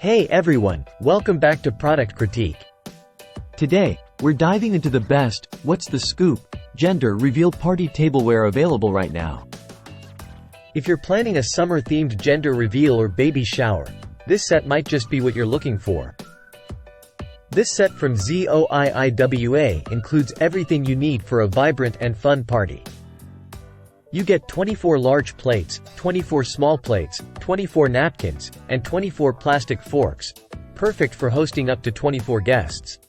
Hey everyone, welcome back to Product Critique. Today, we're diving into the best, what's the scoop, gender reveal party tableware available right now. If you're planning a summer-themed gender reveal or baby shower, this set might just be what you're looking for. This set from ZOIIWA includes everything you need for a vibrant and fun party. You get 24 large plates, 24 small plates, 24 napkins, and 24 plastic forks, perfect for hosting up to 24 guests.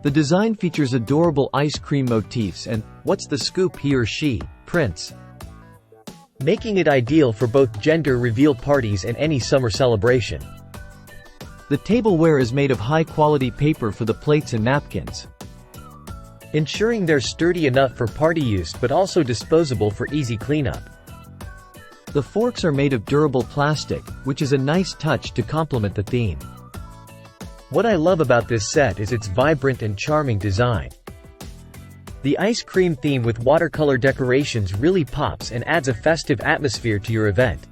The design features adorable ice cream motifs and, what's the scoop he or she, prints, making it ideal for both gender reveal parties and any summer celebration. The tableware is made of high-quality paper for the plates and napkins, ensuring they're sturdy enough for party use but also disposable for easy cleanup. The forks are made of durable plastic, which is a nice touch to complement the theme. What I love about this set is its vibrant and charming design. The ice cream theme with watercolor decorations really pops and adds a festive atmosphere to your event.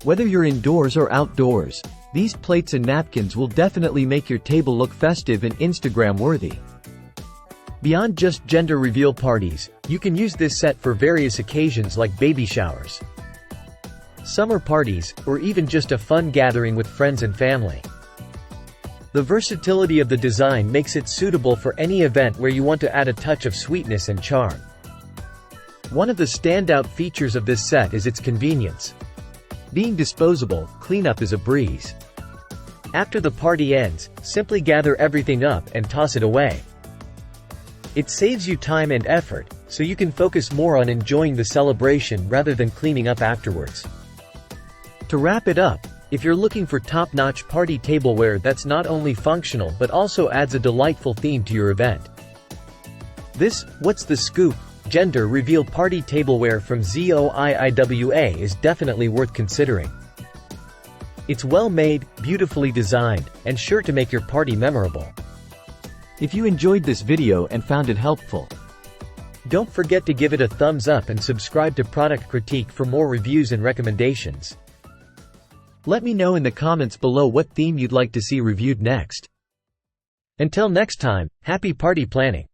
Whether you're indoors or outdoors, these plates and napkins will definitely make your table look festive and Instagram-worthy. Beyond just gender reveal parties, you can use this set for various occasions like baby showers, summer parties, or even just a fun gathering with friends and family. The versatility of the design makes it suitable for any event where you want to add a touch of sweetness and charm. One of the standout features of this set is its convenience. Being disposable, cleanup is a breeze. After the party ends, simply gather everything up and toss it away. It saves you time and effort, so you can focus more on enjoying the celebration rather than cleaning up afterwards. To wrap it up, if you're looking for top-notch party tableware that's not only functional but also adds a delightful theme to your event, this What's the Scoop? Gender reveal party tableware from ZOIIWA is definitely worth considering. It's well made, beautifully designed, and sure to make your party memorable. If you enjoyed this video and found it helpful, don't forget to give it a thumbs up and subscribe to Product Critique for more reviews and recommendations. Let me know in the comments below what theme you'd like to see reviewed next. Until next time, happy party planning!